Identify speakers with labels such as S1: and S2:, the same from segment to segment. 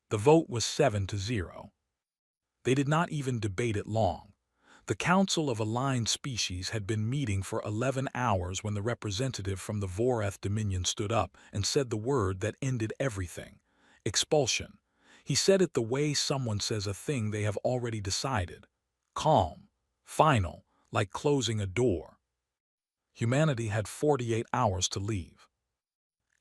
S1: The vote was 7-0. They did not even debate it long. The Council of Aligned Species had been meeting for 11 hours when the representative from the Vorath Dominion stood up and said the word that ended everything: expulsion. He said it the way someone says a thing they have already decided. Calm, final, like closing a door. Humanity had 48 hours to leave.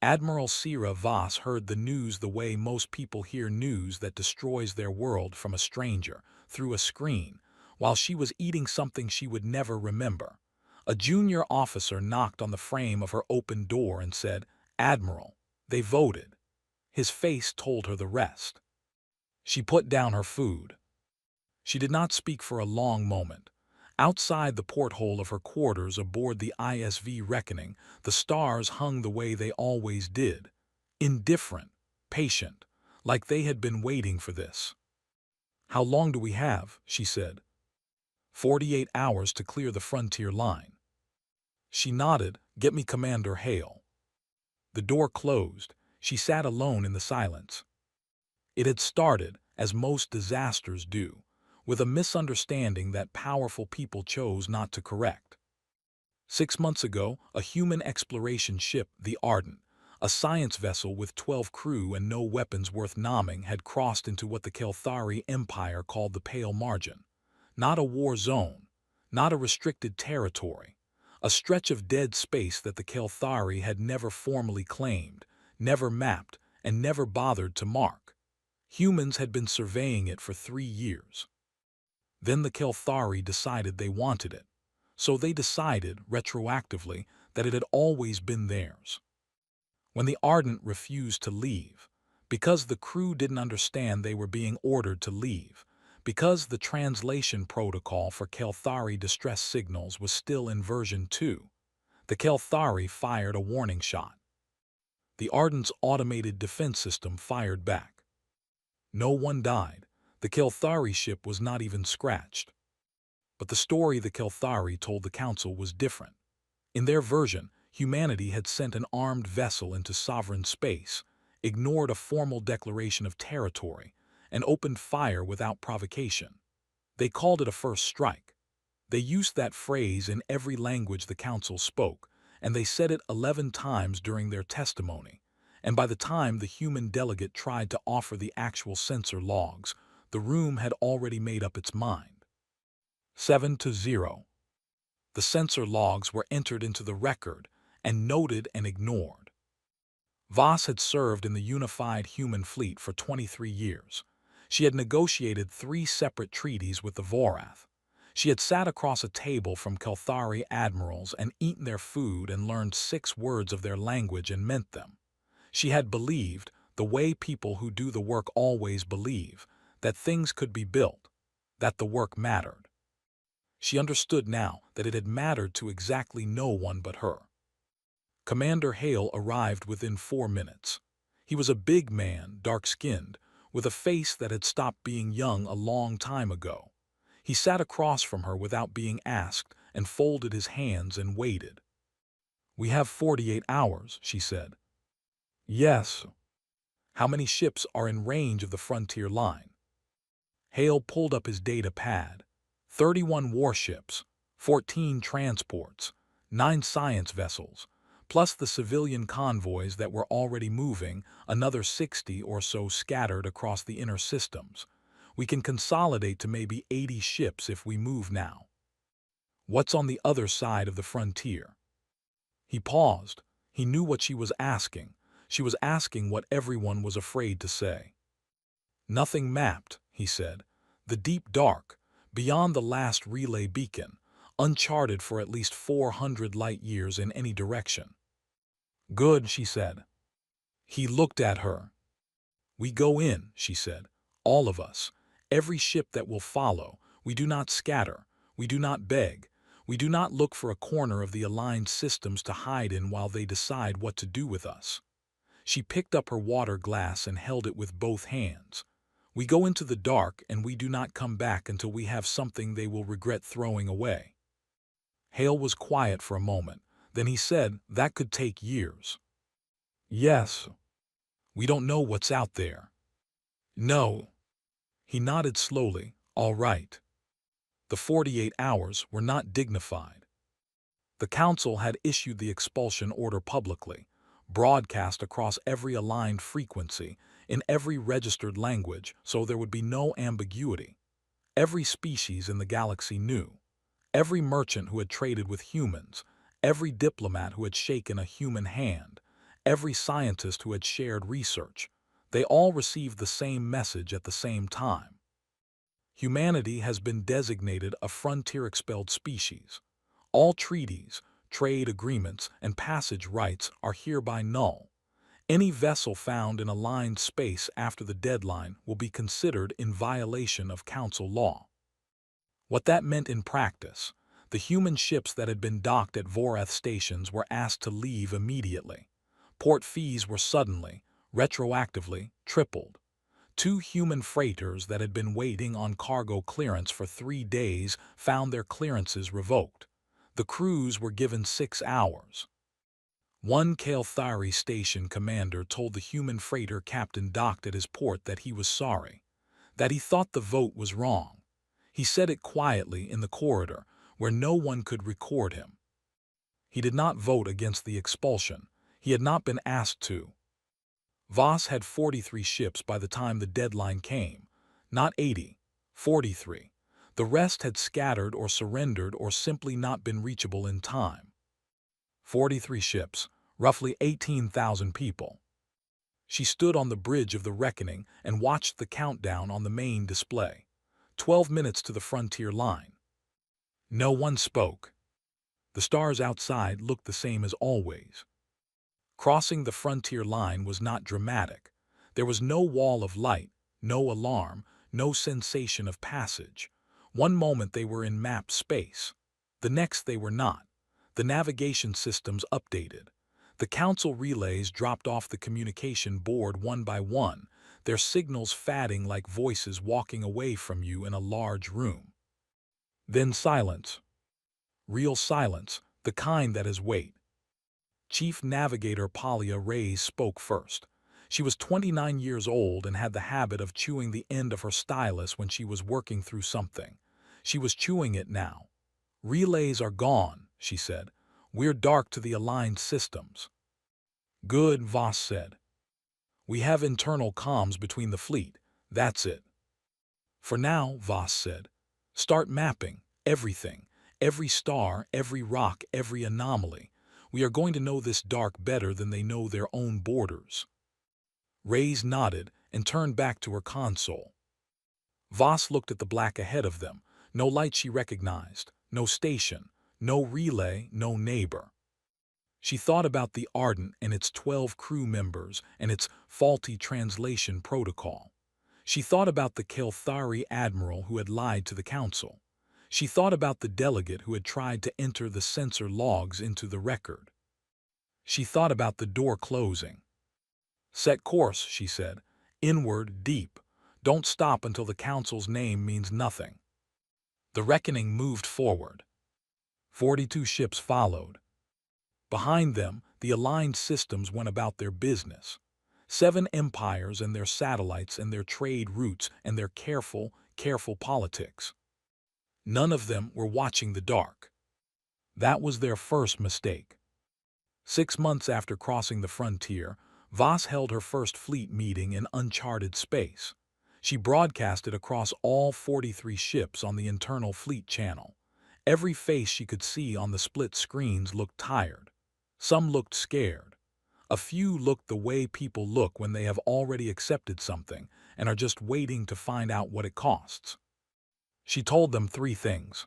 S1: Admiral Sira Voss heard the news the way most people hear news that destroys their world from a stranger, through a screen, while she was eating something she would never remember. A junior officer knocked on the frame of her open door and said, "Admiral, they voted." His face told her the rest. She put down her food. She did not speak for a long moment. Outside the porthole of her quarters aboard the ISV Reckoning, the stars hung the way they always did. Indifferent, patient, like they had been waiting for this. "How long do we have?" she said. 48 hours to clear the frontier line." She nodded. "Get me Commander Hale." The door closed. She sat alone in the silence. It had started, as most disasters do, with a misunderstanding that powerful people chose not to correct. 6 months ago, a human exploration ship, the Ardent, a science vessel with 12 crew and no weapons worth nomming, had crossed into what the Kelthari Empire called the Pale Margin. Not a war zone, not a restricted territory, a stretch of dead space that the Kelthari had never formally claimed, never mapped, and never bothered to mark. Humans had been surveying it for 3 years. Then the Kelthari decided they wanted it. So they decided, retroactively, that it had always been theirs. When the Ardent refused to leave, because the crew didn't understand they were being ordered to leave, because the translation protocol for Kelthari distress signals was still in version 2, the Kelthari fired a warning shot. The Ardent's automated defense system fired back. No one died. The Kelthari ship was not even scratched. But the story the Kelthari told the Council was different. In their version, humanity had sent an armed vessel into sovereign space, ignored a formal declaration of territory, and opened fire without provocation. They called it a first strike. They used that phrase in every language the Council spoke, and they said it 11 times during their testimony. And by the time the human delegate tried to offer the actual censor logs, the room had already made up its mind. 7-0. The censor logs were entered into the record and noted and ignored. Voss had served in the unified human fleet for 23 years. She had negotiated 3 separate treaties with the Vorath. She had sat across a table from Kelthari admirals and eaten their food and learned 6 words of their language and meant them. She had believed, the way people who do the work always believe, that things could be built, that the work mattered. She understood now that it had mattered to exactly no one but her. Commander Hale arrived within 4 minutes. He was a big man, dark-skinned, with a face that had stopped being young a long time ago. He sat across from her without being asked and folded his hands and waited. "We have 48 hours, she said. "Yes." "How many ships are in range of the frontier line?" Hale pulled up his data pad. 31 warships, 14 transports, 9 science vessels, plus the civilian convoys that were already moving, another 60 or so scattered across the inner systems. We can consolidate to maybe 80 ships if we move now. What's on the other side of the frontier? He paused. He knew what she was asking. She was asking what everyone was afraid to say. "Nothing mapped," he said. "The deep dark, beyond the last relay beacon, uncharted for at least 400 light-years in any direction." "Good," she said. He looked at her. "We go in," she said. "All of us. Every ship that will follow. We do not scatter. We do not beg. We do not look for a corner of the aligned systems to hide in while they decide what to do with us." She picked up her water glass and held it with both hands. "We go into the dark and we do not come back until we have something they will regret throwing away." Hale was quiet for a moment. Then he said, "That could take years." "Yes. We don't know what's out there." No. He nodded slowly. All right. The 48 hours were not dignified. The council had issued the expulsion order publicly, broadcast across every aligned frequency, in every registered language, so there would be no ambiguity. Every species in the galaxy knew. Every merchant who had traded with humans, every diplomat who had shaken a human hand, every scientist who had shared research, they all received the same message at the same time. Humanity has been designated a frontier-expelled species. All treaties, trade agreements, and passage rights are hereby null. Any vessel found in aligned space after the deadline will be considered in violation of Council law. What that meant in practice, the human ships that had been docked at Voreth stations were asked to leave immediately. Port fees were suddenly, retroactively, tripled. 2 human freighters that had been waiting on cargo clearance for 3 days found their clearances revoked. The crews were given 6 hours. One Kael'thari station commander told the human freighter captain docked at his port that he was sorry, that he thought the vote was wrong. He said it quietly in the corridor, where no one could record him. He did not vote against the expulsion. He had not been asked to. Voss had 43 ships by the time the deadline came. Not 80, 43. The rest had scattered or surrendered or simply not been reachable in time. 43 ships, roughly 18,000 people. She stood on the bridge of the reckoning and watched the countdown on the main display. 12 minutes to the frontier line. No one spoke. The stars outside looked the same as always. Crossing the frontier line was not dramatic. There was no wall of light, no alarm, no sensation of passage. One moment they were in map space. The next they were not. The navigation systems updated. The council relays dropped off the communication board one by one, their signals fading like voices walking away from you in a large room. Then silence. Real silence, the kind that is weight. Chief Navigator Palia Reyes spoke first. She was 29 years old and had the habit of chewing the end of her stylus when she was working through something. She was chewing it now. Relays are gone, she said. We're dark to the aligned systems. Good, Voss said. We have internal comms between the fleet. That's it. For now, Voss said. Start mapping. Everything. Every star, every rock, every anomaly. We are going to know this dark better than they know their own borders. Reyes nodded and turned back to her console. Voss looked at the black ahead of them. No light she recognized, no station, no relay, no neighbor. She thought about the Ardent and its 12 crew members and its faulty translation protocol. She thought about the Kael'thari admiral who had lied to the council. She thought about the delegate who had tried to enter the sensor logs into the record. She thought about the door closing. Set course, she said. Inward, deep. Don't stop until the council's name means nothing. The reckoning moved forward. 42 ships followed. Behind them, the aligned systems went about their business. 7 empires and their satellites and their trade routes and their careful politics. None of them were watching the dark. That was their first mistake. 6 months after crossing the frontier, Voss held her first fleet meeting in uncharted space. She broadcasted across all 43 ships on the internal fleet channel. Every face she could see on the split screens looked tired. Some looked scared. A few looked the way people look when they have already accepted something and are just waiting to find out what it costs. She told them 3 things.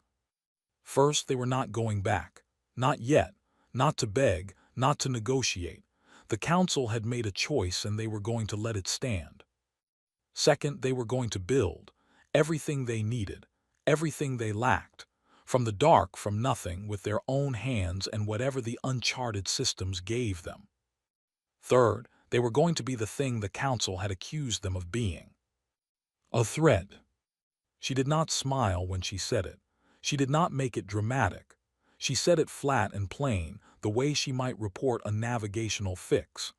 S1: First, they were not going back. Not yet. Not to beg, not to negotiate. The council had made a choice and they were going to let it stand. Second, they were going to build everything they needed, everything they lacked, from the dark, from nothing, with their own hands and whatever the uncharted systems gave them. Third, they were going to be the thing the council had accused them of being. A threat. She did not smile when she said it. She did not make it dramatic. She said it flat and plain, the way she might report a navigational fix.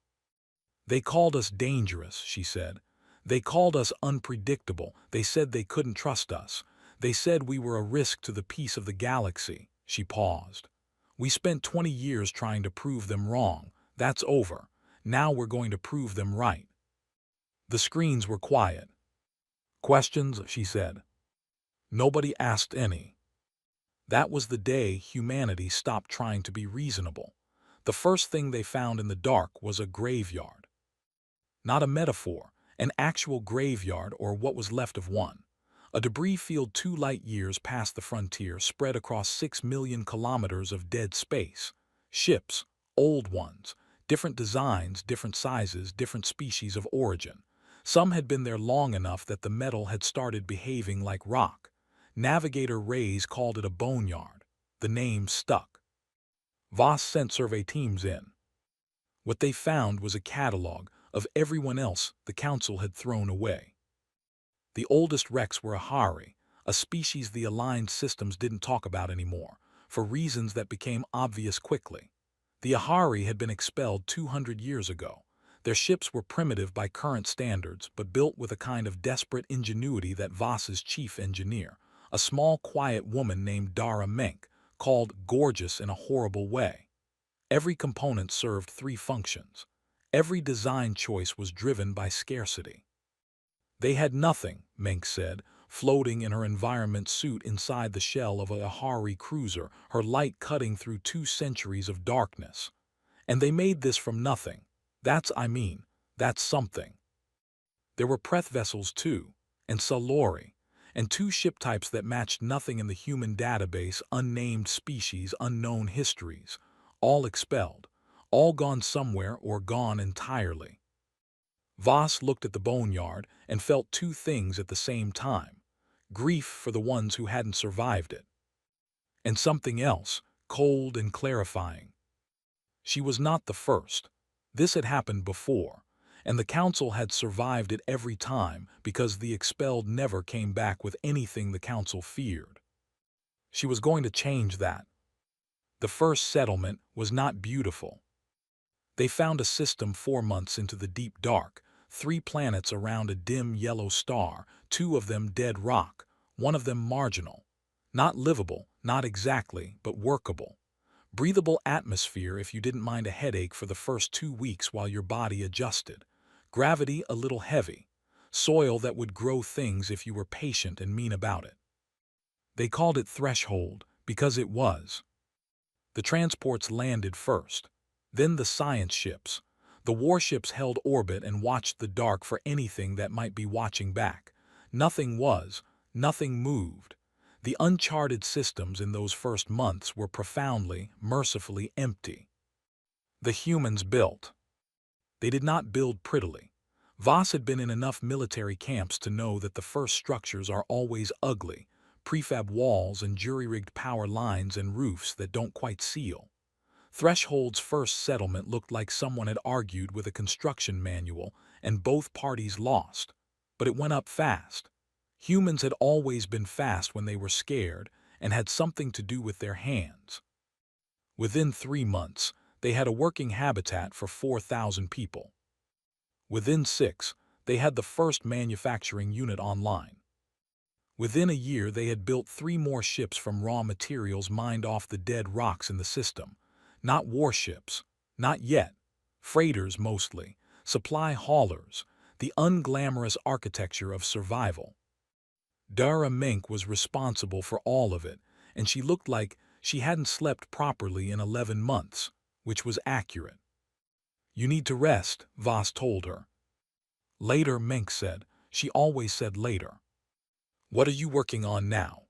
S1: They called us dangerous, she said. They called us unpredictable. They said they couldn't trust us. They said we were a risk to the peace of the galaxy." She paused. "We spent 20 years trying to prove them wrong. That's over. Now we're going to prove them right." The screens were quiet. "Questions?" she said. Nobody asked any. That was the day humanity stopped trying to be reasonable. The first thing they found in the dark was a graveyard. Not a metaphor, an actual graveyard, or what was left of one. A debris field 2 light years past the frontier, spread across 6 million kilometers of dead space. Ships, old ones, different designs, different sizes, different species of origin. Some had been there long enough that the metal had started behaving like rock. Navigator Reyes called it a boneyard. The name stuck. Voss sent survey teams in. What they found was a catalog of everyone else the Council had thrown away. The oldest wrecks were Ahari, a species the aligned systems didn't talk about anymore, for reasons that became obvious quickly. The Ahari had been expelled 200 years ago. Their ships were primitive by current standards, but built with a kind of desperate ingenuity that Voss's chief engineer, a small quiet woman named Dara Menk, called gorgeous in a horrible way. Every component served 3 functions. Every design choice was driven by scarcity. They had nothing, Menk said, floating in her environment suit inside the shell of a Ahari cruiser, her light cutting through 2 centuries of darkness. And they made this from nothing. That's something. There were Preth vessels too, and Salori, and 2 ship types that matched nothing in the human database, unnamed species, unknown histories, all expelled, all gone somewhere or gone entirely. Voss looked at the boneyard and felt 2 things at the same time: grief for the ones who hadn't survived it, and something else, cold and clarifying. She was not the first. This had happened before, and the Council had survived it every time because the expelled never came back with anything the Council feared. She was going to change that. The first settlement was not beautiful. They found a system 4 months into the deep dark, 3 planets around a dim yellow star, 2 of them dead rock, 1 of them marginal. Not livable, not exactly, but workable. Breathable atmosphere if you didn't mind a headache for the first 2 weeks while your body adjusted. Gravity a little heavy. Soil that would grow things if you were patient and mean about it. They called it Threshold because it was. The transports landed first. Then the science ships. The warships held orbit and watched the dark for anything that might be watching back. Nothing was. Nothing moved. The uncharted systems in those first months were profoundly, mercifully empty. The humans built. They did not build prettily. Voss had been in enough military camps to know that the first structures are always ugly, prefab walls and jury-rigged power lines and roofs that don't quite seal. Threshold's first settlement looked like someone had argued with a construction manual and both parties lost. But it went up fast. Humans had always been fast when they were scared and had something to do with their hands. Within 3 months, they had a working habitat for 4,000 people. Within 6, they had the first manufacturing unit online. Within a year, they had built 3 more ships from raw materials mined off the dead rocks in the system. Not warships, not yet. Freighters mostly, supply haulers, the unglamorous architecture of survival. Dara Menk was responsible for all of it, and she looked like she hadn't slept properly in 11 months, which was accurate. "You need to rest," Voss told her. "Later," Menk said. She always said later. "What are you working on now?"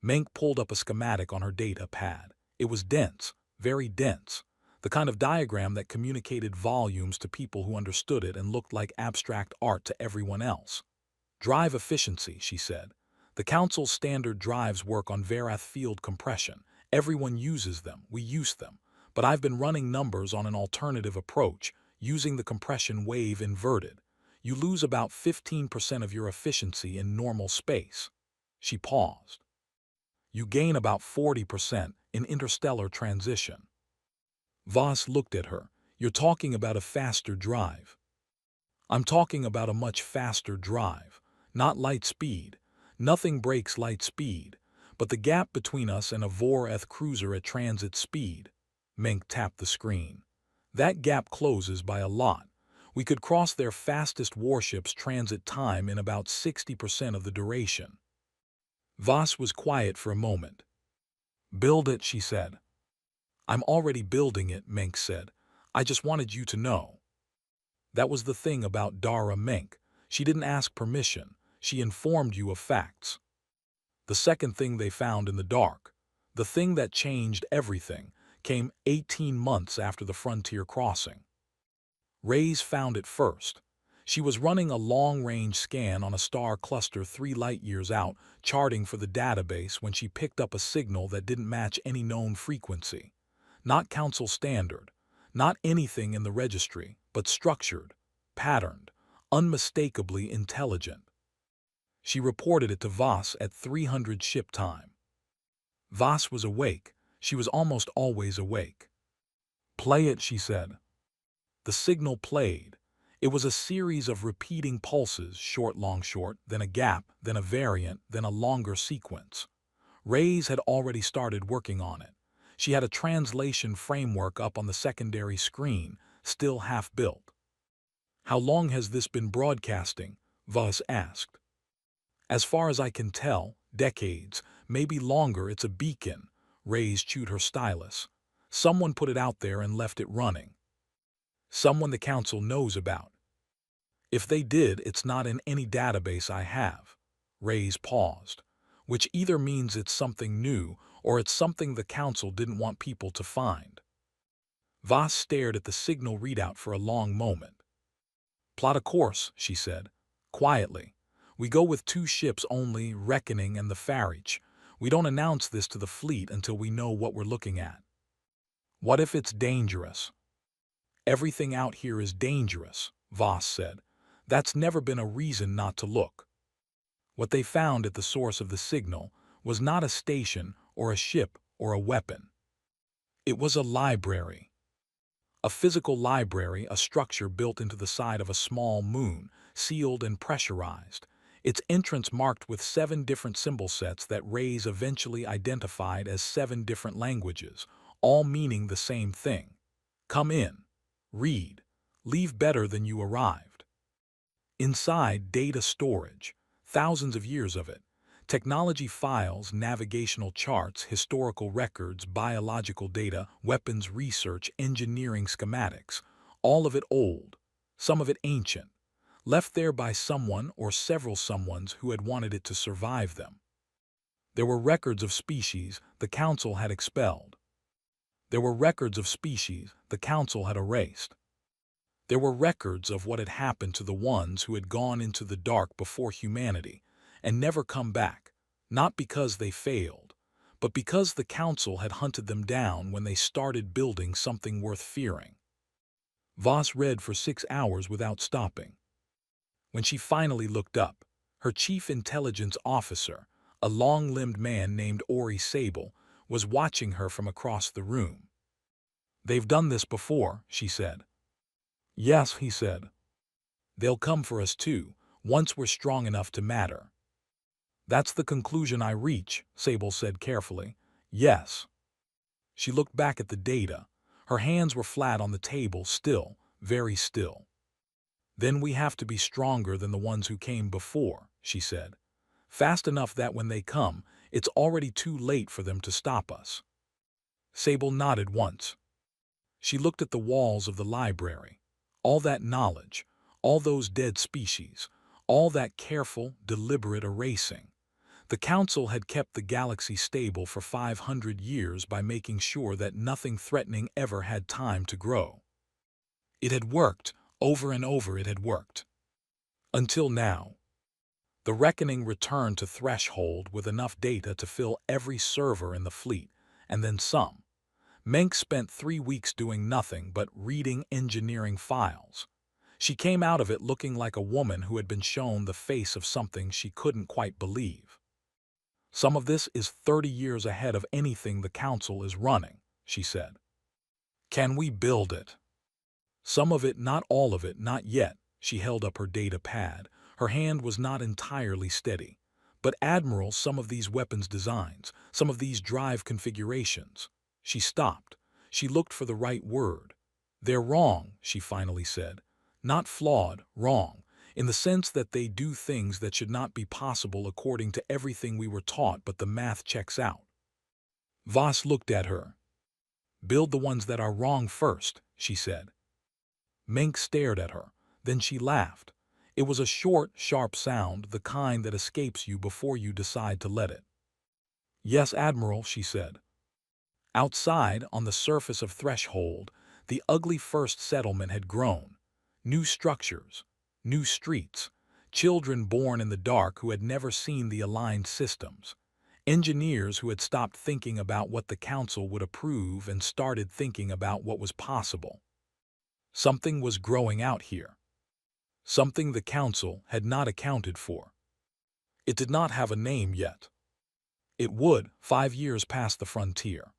S1: Menk pulled up a schematic on her data pad. It was dense, very dense, the kind of diagram that communicated volumes to people who understood it and looked like abstract art to everyone else. "Drive efficiency," she said. "The Council's standard drives work on Verath field compression. Everyone uses them, we use them. But I've been running numbers on an alternative approach, using the compression wave inverted. You lose about 15% of your efficiency in normal space." She paused. "You gain about 40% in interstellar transition." Voss looked at her. "You're talking about a faster drive." I'm talking about a much faster drive, not light speed. Nothing breaks light speed, but the gap between us and a Voreth cruiser at transit speed. Mink tapped the screen. That gap closes by a lot. We could cross their fastest warship's transit time in about 60% of the duration. Voss was quiet for a moment. Build it, she said. I'm already building it, Mink said. I just wanted you to know. That was the thing about Dara Mink. She didn't ask permission. She informed you of facts. The second thing they found in the dark, the thing that changed everything, came 18 months after the frontier crossing. Reyes found it first. She was running a long-range scan on a star cluster 3 light-years out, charting for the database when she picked up a signal that didn't match any known frequency. Not Council standard, not anything in the registry, but structured, patterned, unmistakably intelligent. She reported it to Voss at 300 ship time. Voss was awake. She was almost always awake. Play it, she said. The signal played. It was a series of repeating pulses, short, long, short, then a gap, then a variant, then a longer sequence. Reyes had already started working on it. She had a translation framework up on the secondary screen, still half-built. How long has this been broadcasting? Voss asked. As far as I can tell, decades, maybe longer. It's a beacon. Reyes chewed her stylus. Someone put it out there and left it running. Someone the Council knows about. If they did, it's not in any database I have. Reyes paused, which either means it's something new or it's something the Council didn't want people to find. Voss stared at the signal readout for a long moment. Plot a course, she said, quietly. We go with 2 ships only, Reckoning and the Farich. We don't announce this to the fleet until we know what we're looking at. What if it's dangerous? Everything out here is dangerous, Voss said. That's never been a reason not to look. What they found at the source of the signal was not a station or a ship or a weapon. It was a library. A physical library, a structure built into the side of a small moon, sealed and pressurized. Its entrance marked with 7 different symbol sets that Reyes eventually identified as 7 different languages, all meaning the same thing. Come in. Read. Leave better than you arrived. Inside, data storage. Thousands of years of it. Technology files, navigational charts, historical records, biological data, weapons research, engineering schematics. All of it old. Some of it ancient. Left there by someone or several someones who had wanted it to survive them. There were records of species the Council had expelled. There were records of species the Council had erased. There were records of what had happened to the ones who had gone into the dark before humanity and never come back, not because they failed, but because the Council had hunted them down when they started building something worth fearing. Voss read for 6 hours without stopping. When she finally looked up, her chief intelligence officer, a long-limbed man named Ori Sable, was watching her from across the room. They've done this before, she said. Yes, he said. They'll come for us too, once we're strong enough to matter. That's the conclusion I reach, Sable said carefully. Yes. She looked back at the data. Her hands were flat on the table, still, very still. Then we have to be stronger than the ones who came before, she said. Fast enough that when they come, it's already too late for them to stop us. Sable nodded once. She looked at the walls of the library. All that knowledge, all those dead species, all that careful, deliberate erasing. The Council had kept the galaxy stable for 500 years by making sure that nothing threatening ever had time to grow. It had worked. Over and over it had worked. Until now. The Reckoning returned to Threshold with enough data to fill every server in the fleet, and then some. Menk spent 3 weeks doing nothing but reading engineering files. She came out of it looking like a woman who had been shown the face of something she couldn't quite believe. Some of this is 30 years ahead of anything the Council is running, she said. Can we build it? Some of it, not all of it, not yet, She held up her data pad. Her hand was not entirely steady. But Admiral, some of these weapons designs, some of these drive configurations. She stopped. She looked for the right word. They're wrong, she finally said. Not flawed, wrong, in the sense that they do things that should not be possible according to everything we were taught, but the math checks out. Voss looked at her. Build the ones that are wrong first, she said. Mink stared at her. Then she laughed. It was a short, sharp sound, the kind that escapes you before you decide to let it. Yes, Admiral, she said. Outside, on the surface of Threshold, the ugly first settlement had grown. New structures, new streets, children born in the dark who had never seen the aligned systems, engineers who had stopped thinking about what the Council would approve and started thinking about what was possible. Something was growing out here. Something the Council had not accounted for. It did not have a name yet. It would, 5 years past the frontier.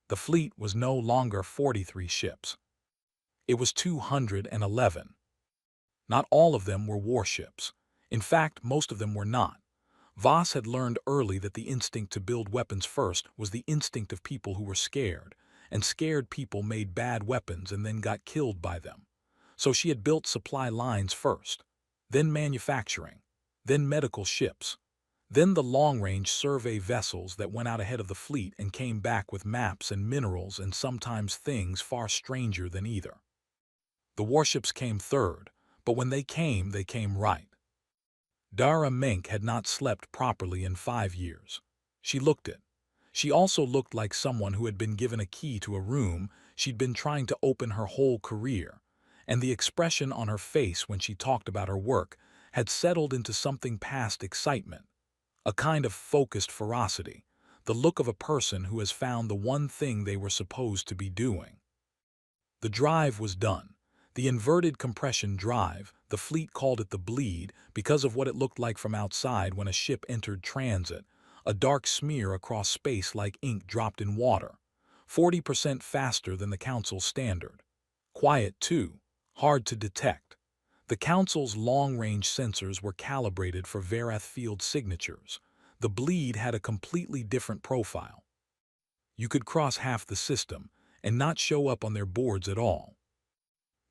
S1: The fleet was no longer 43 ships. It was 211. Not all of them were warships. In fact, most of them were not. Voss had learned early that the instinct to build weapons first was the instinct of people who were scared, and scared people made bad weapons and then got killed by them. So she had built supply lines first, then manufacturing, then medical ships, then the long-range survey vessels that went out ahead of the fleet and came back with maps and minerals and sometimes things far stranger than either. The warships came third, but when they came right. Dara Mink had not slept properly in 5 years. She looked it. She also looked like someone who had been given a key to a room she'd been trying to open her whole career, and the expression on her face when she talked about her work had settled into something past excitement. A kind of focused ferocity, the look of a person who has found the one thing they were supposed to be doing. The drive was done. The inverted compression drive, the fleet called it the bleed because of what it looked like from outside when a ship entered transit, a dark smear across space like ink dropped in water, 40% faster than the Council's standard. Quiet too, hard to detect. The Council's long-range sensors were calibrated for Verath field signatures. The bleed had a completely different profile. You could cross half the system and not show up on their boards at all.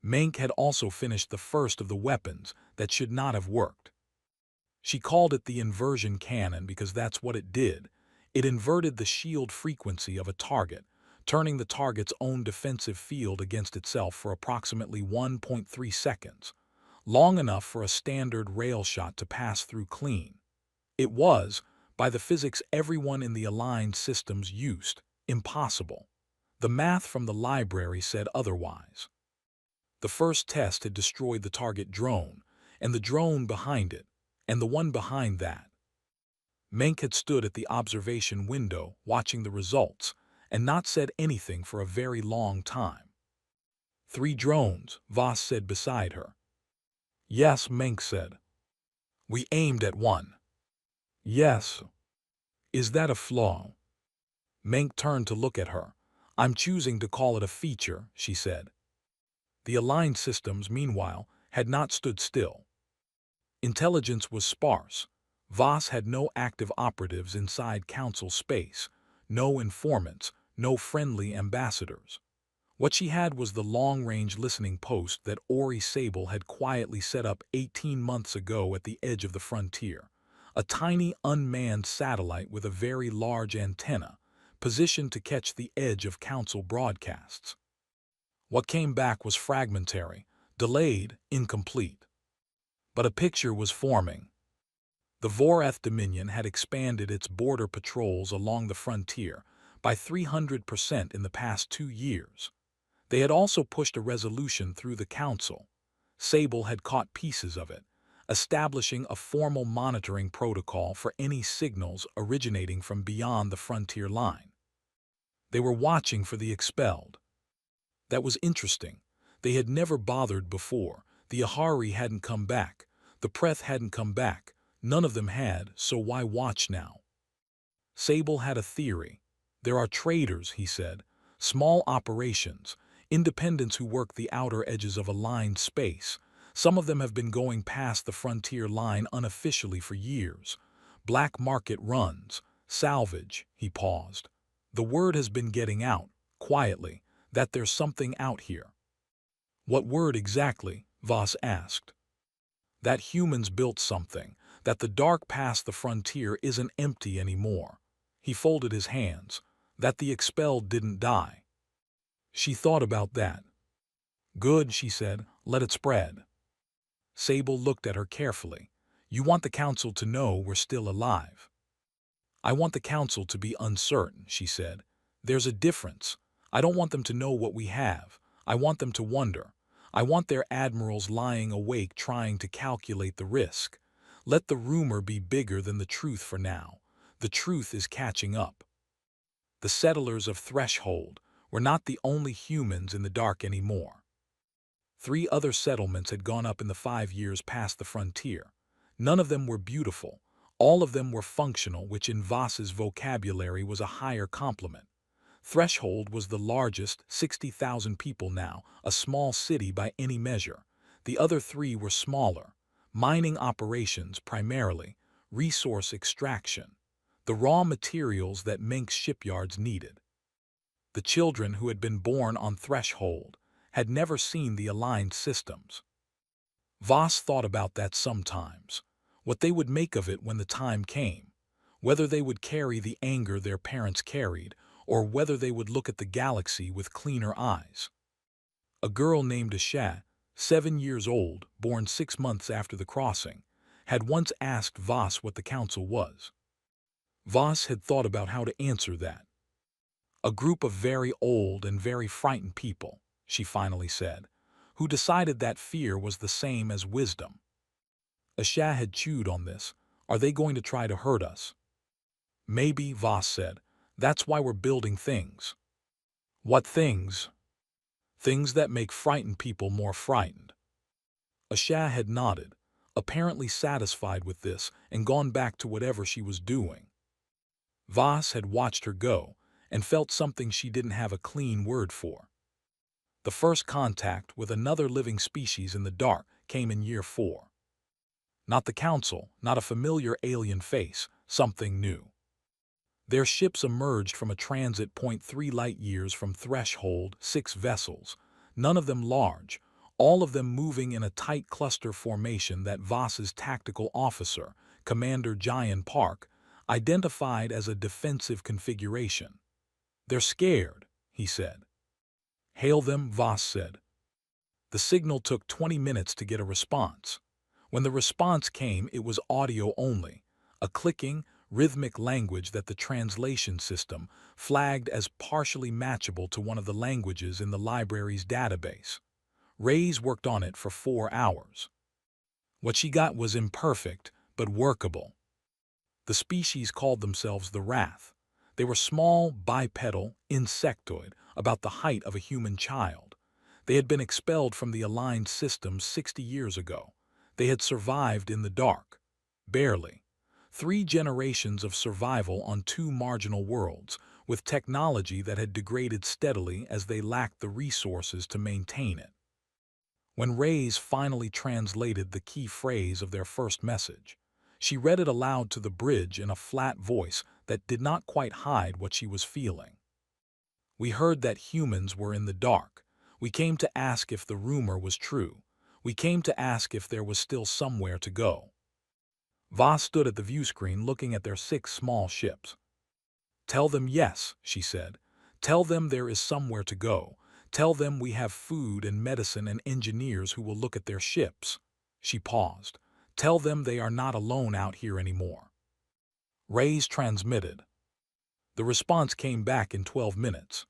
S1: Mink had also finished the first of the weapons that should not have worked. She called it the inversion cannon because that's what it did. It inverted the shield frequency of a target, turning the target's own defensive field against itself for approximately 1.3 seconds. Long enough for a standard rail shot to pass through clean. It was, by the physics everyone in the aligned systems used, impossible. The math from the library said otherwise. The first test had destroyed the target drone, and the drone behind it, and the one behind that. Mink had stood at the observation window watching the results, and not said anything for a very long time. 3 drones, Voss said beside her. Yes, Mink said. We aimed at one. Yes. Is that a flaw? Mink turned to look at her. I'm choosing to call it a feature, she said. The aligned systems, meanwhile, had not stood still. Intelligence was sparse. Voss had no active operatives inside Council space, no informants, no friendly ambassadors. What she had was the long-range listening post that Ori Sable had quietly set up 18 months ago at the edge of the frontier, a tiny unmanned satellite with a very large antenna, positioned to catch the edge of Council broadcasts. What came back was fragmentary, delayed, incomplete. But a picture was forming. The Vorath Dominion had expanded its border patrols along the frontier by 300% in the past 2 years. They had also pushed a resolution through the Council. Sable had caught pieces of it, establishing a formal monitoring protocol for any signals originating from beyond the frontier line. They were watching for the expelled. That was interesting. They had never bothered before. The Ahari hadn't come back. The Preth hadn't come back. None of them had, so why watch now? Sable had a theory. There are traders, he said, small operations, independents who work the outer edges of aligned space, Some of them have been going past the frontier line unofficially for years. Black market runs, salvage, he paused. The word has been getting out, quietly, that there's something out here. What word exactly? Voss asked. That humans built something, that the dark past the frontier isn't empty anymore. He folded his hands, that the expelled didn't die. She thought about that. Good, she said, let it spread. Sable looked at her carefully. You want the council to know we're still alive. I want the council to be uncertain, she said. There's a difference. I don't want them to know what we have. I want them to wonder. I want their admirals lying awake trying to calculate the risk. Let the rumor be bigger than the truth for now. The truth is catching up. The settlers of Threshold were not the only humans in the dark anymore. 3 other settlements had gone up in the 5 years past the frontier. None of them were beautiful. All of them were functional, which in Voss's vocabulary was a higher compliment. Threshold was the largest, 60,000 people now, a small city by any measure. The other 3 were smaller. Mining operations primarily, resource extraction, the raw materials that Minsk's shipyards needed. The children who had been born on Threshold had never seen the aligned systems. Voss thought about that sometimes, what they would make of it when the time came, whether they would carry the anger their parents carried, or whether they would look at the galaxy with cleaner eyes. A girl named HFY, 7 years old, born 6 months after the crossing, had once asked Voss what the council was. Voss had thought about how to answer that. A group of very old and very frightened people, she finally said, who decided that fear was the same as wisdom. HFY had chewed on this. Are they going to try to hurt us? Maybe, Voss said. That's why we're building things. What things? Things that make frightened people more frightened. HFY had nodded, apparently satisfied with this, and gone back to whatever she was doing. Voss had watched her go, and felt something she didn't have a clean word for. The first contact with another living species in the dark came in year 4. Not the council, not a familiar alien face, something new. Their ships emerged from a transit point 3 light-years from Threshold, 6 vessels, none of them large, all of them moving in a tight cluster formation that Voss's tactical officer, Commander Jian Park, identified as a defensive configuration. They're scared, he said. Hail them, Voss said. The signal took 20 minutes to get a response. When the response came, it was audio only, a clicking, rhythmic language that the translation system flagged as partially matchable to one of the languages in the library's database. Reyes worked on it for 4 hours. What she got was imperfect, but workable. The species called themselves the Wrath. They were small, bipedal, insectoid, about the height of a human child. They had been expelled from the aligned system 60 years ago. They had survived in the dark. Barely. 3 generations of survival on 2 marginal worlds, with technology that had degraded steadily as they lacked the resources to maintain it. When Reyes finally translated the key phrase of their first message, she read it aloud to the bridge in a flat voice that did not quite hide what she was feeling. We heard that humans were in the dark. We came to ask if the rumor was true. We came to ask if there was still somewhere to go. Voss stood at the viewscreen looking at their 6 small ships. Tell them yes, she said. Tell them there is somewhere to go. Tell them we have food and medicine and engineers who will look at their ships. She paused. Tell them they are not alone out here anymore. Reyes transmitted. The response came back in 12 minutes.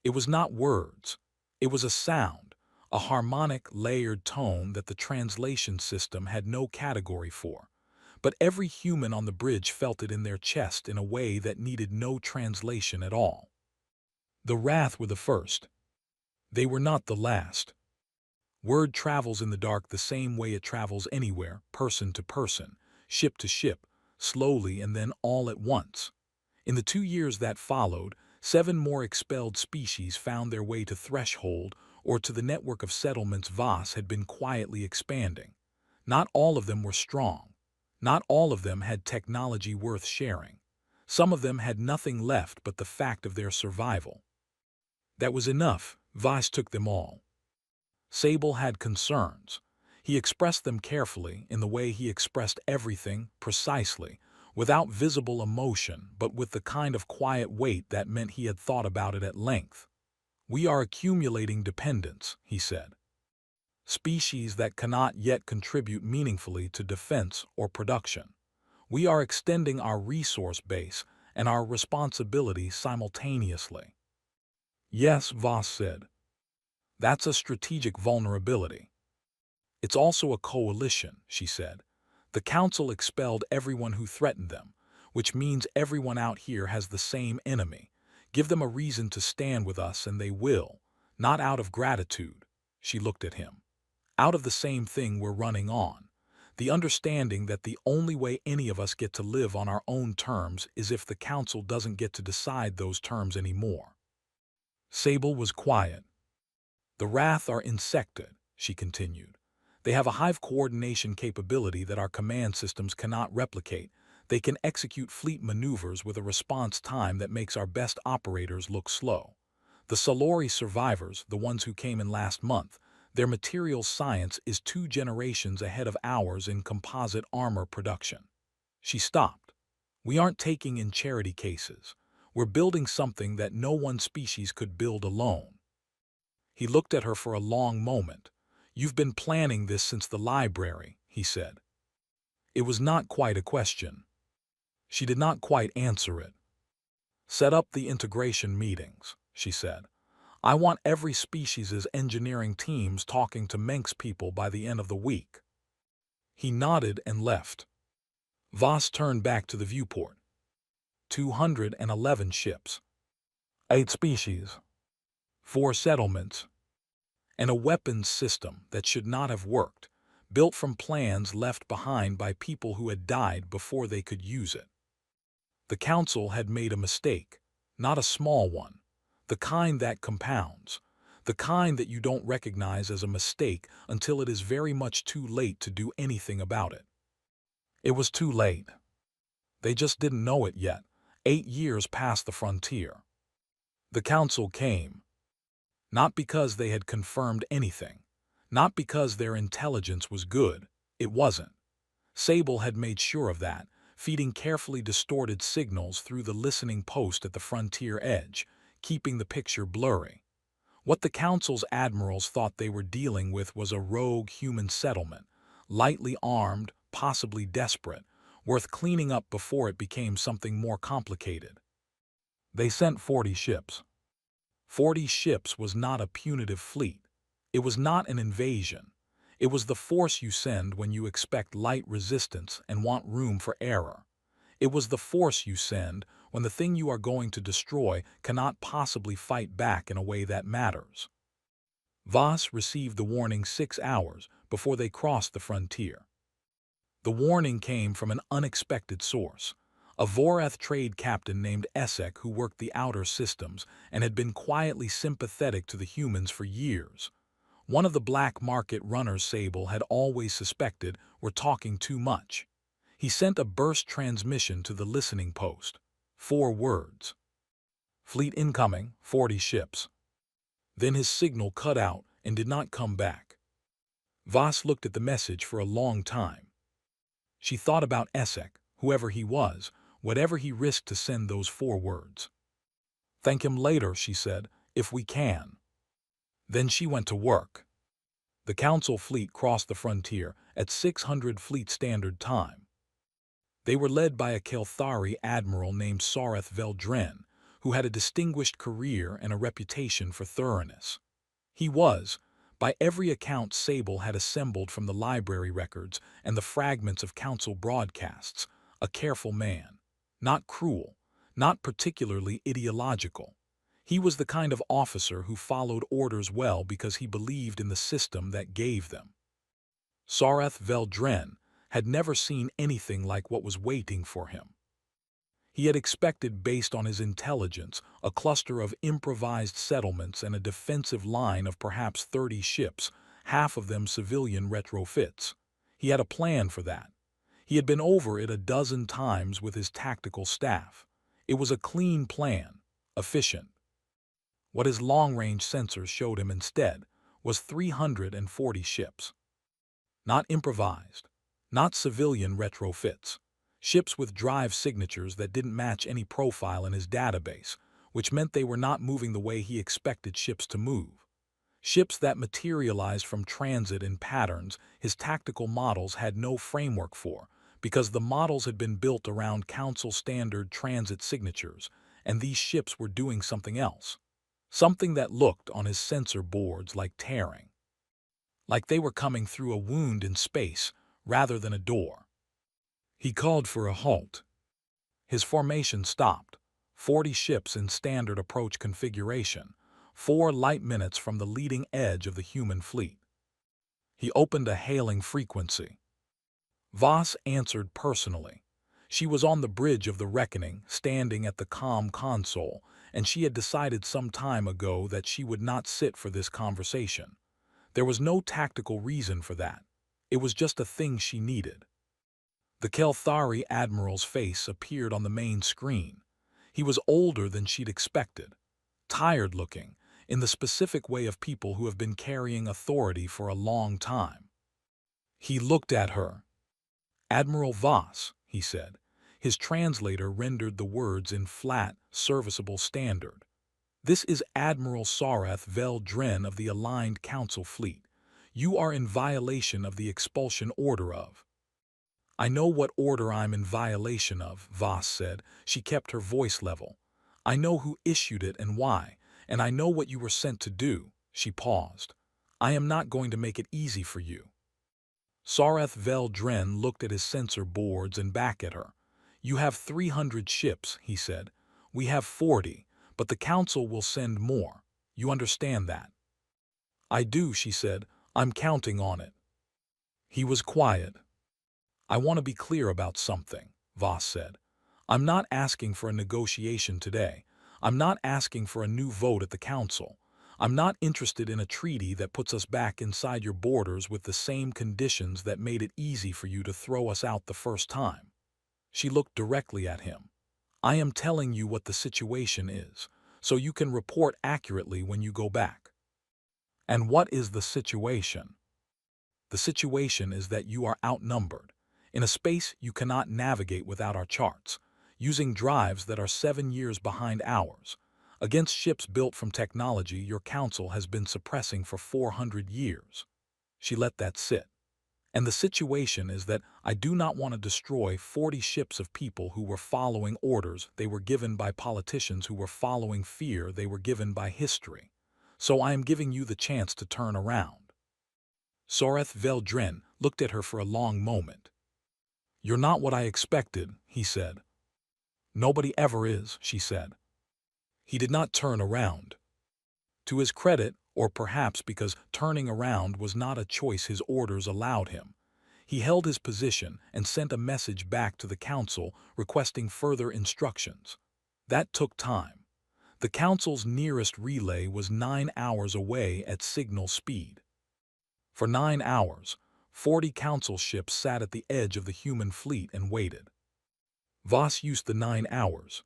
S1: It was not words. It was a sound, a harmonic, layered tone that the translation system had no category for. But every human on the bridge felt it in their chest in a way that needed no translation at all. The Wrath were the first. They were not the last. Word travels in the dark the same way it travels anywhere, person to person, ship to ship, slowly and then all at once. In the 2 years that followed, 7 more expelled species found their way to Threshold or to the network of settlements Voss had been quietly expanding. Not all of them were strong. Not all of them had technology worth sharing. Some of them had nothing left but the fact of their survival. That was enough. Voss took them all. Sable had concerns. He expressed them carefully in the way he expressed everything, precisely, without visible emotion but with the kind of quiet weight that meant he had thought about it at length. "We are accumulating dependence," he said. "Species that cannot yet contribute meaningfully to defense or production. We are extending our resource base and our responsibility simultaneously." "Yes," Voss said. "That's a strategic vulnerability." "It's also a coalition," she said. "The Council expelled everyone who threatened them, which means everyone out here has the same enemy. Give them a reason to stand with us and they will, not out of gratitude." She looked at him. "Out of the same thing we're running on. The understanding that the only way any of us get to live on our own terms is if the Council doesn't get to decide those terms anymore." Sable was quiet. "The Wrath are insected," she continued. "They have a hive coordination capability that our command systems cannot replicate. They can execute fleet maneuvers with a response time that makes our best operators look slow. The Solori survivors, the ones who came in last month, their materials science is 2 generations ahead of ours in composite armor production." She stopped. "We aren't taking in charity cases. We're building something that no one species could build alone." He looked at her for a long moment. "You've been planning this since the library," he said. It was not quite a question. She did not quite answer it. "Set up the integration meetings," she said. "I want every species' engineering teams talking to Menck's people by the end of the week." He nodded and left. Voss turned back to the viewport. 211 ships. 8 species. 4 settlements. And a weapons system that should not have worked, built from plans left behind by people who had died before they could use it. The Council had made a mistake, not a small one, the kind that compounds, the kind that you don't recognize as a mistake until it is very much too late to do anything about it. It was too late. They just didn't know it yet, 8 years past the frontier. The Council came. Not because they had confirmed anything, not because their intelligence was good, it wasn't. Sable had made sure of that, feeding carefully distorted signals through the listening post at the frontier edge, keeping the picture blurry. What the Council's admirals thought they were dealing with was a rogue human settlement, lightly armed, possibly desperate, worth cleaning up before it became something more complicated. They sent 40 ships. 40 ships was not a punitive fleet. It was not an invasion. It was the force you send when you expect light resistance and want room for error. It was the force you send when the thing you are going to destroy cannot possibly fight back in a way that matters. Voss received the warning 6 hours before they crossed the frontier. The warning came from an unexpected source. A Voreth trade captain named Essek who worked the outer systems and had been quietly sympathetic to the humans for years. One of the black market runners Sable had always suspected were talking too much. He sent a burst transmission to the listening post. 4 words. "Fleet incoming, 40 ships." Then his signal cut out and did not come back. Voss looked at the message for a long time. She thought about Essek, whoever he was, whatever he risked to send those 4 words. "Thank him later," she said, "if we can." Then she went to work. The Council fleet crossed the frontier at 600 Fleet Standard Time. They were led by a Kelthari admiral named Sareth Veldren, who had a distinguished career and a reputation for thoroughness. He was, by every account Sable had assembled from the library records and the fragments of Council broadcasts, a careful man. Not cruel, not particularly ideological. He was the kind of officer who followed orders well because he believed in the system that gave them. Sareth Veldren had never seen anything like what was waiting for him. He had expected, based on his intelligence, a cluster of improvised settlements and a defensive line of perhaps 30 ships, half of them civilian retrofits. He had a plan for that. He had been over it a dozen times with his tactical staff. It was a clean plan, efficient. What his long-range sensors showed him instead was 340 ships. Not improvised, not civilian retrofits. Ships with drive signatures that didn't match any profile in his database, which meant they were not moving the way he expected ships to move. Ships that materialized from transit in patterns his tactical models had no framework for, because the models had been built around Council standard transit signatures, and these ships were doing something else. Something that looked on his sensor boards like tearing. Like they were coming through a wound in space rather than a door. He called for a halt. His formation stopped, 40 ships in standard approach configuration, 4 light minutes from the leading edge of the human fleet. He opened a hailing frequency. Voss answered personally. She was on the bridge of the reckoning, standing at the comm console, and she had decided some time ago that she would not sit for this conversation. There was no tactical reason for that. It was just a thing she needed. The Kelthari admiral's face appeared on the main screen. He was older than she'd expected, tired-looking, in the specific way of people who have been carrying authority for a long time. He looked at her. "Admiral Voss," he said. His translator rendered the words in flat, serviceable standard. "This is Admiral Sarath Vel-Dren of the Aligned Council Fleet. You are in violation of the expulsion order of—" "I know what order I'm in violation of," Voss said. She kept her voice level. "I know who issued it and why, and I know what you were sent to do." She paused. "I am not going to make it easy for you." Sarath Vel-Dren looked at his sensor boards and back at her. "You have 300 ships," he said. "We have 40, but the Council will send more. You understand that?" "I do," she said. "I'm counting on it." He was quiet. "I want to be clear about something," Voss said. "I'm not asking for a negotiation today. I'm not asking for a new vote at the Council. I'm not interested in a treaty that puts us back inside your borders with the same conditions that made it easy for you to throw us out the first time." She looked directly at him. "I am telling you what the situation is, so you can report accurately when you go back." "And what is the situation?" "The situation is that you are outnumbered, in a space you cannot navigate without our charts, using drives that are 7 years behind ours, against ships built from technology your Council has been suppressing for 400 years. She let that sit. "And the situation is that I do not want to destroy 40 ships of people who were following orders they were given by politicians who were following fear they were given by history. So I am giving you the chance to turn around." Sarath Vel-Dren looked at her for a long moment. "You're not what I expected," he said. "Nobody ever is," she said. He did not turn around. To his credit, or perhaps because turning around was not a choice his orders allowed him, he held his position and sent a message back to the Council requesting further instructions. That took time. The Council's nearest relay was 9 hours away at signal speed. For 9 hours, 40 Council ships sat at the edge of the human fleet and waited. Voss used the 9 hours.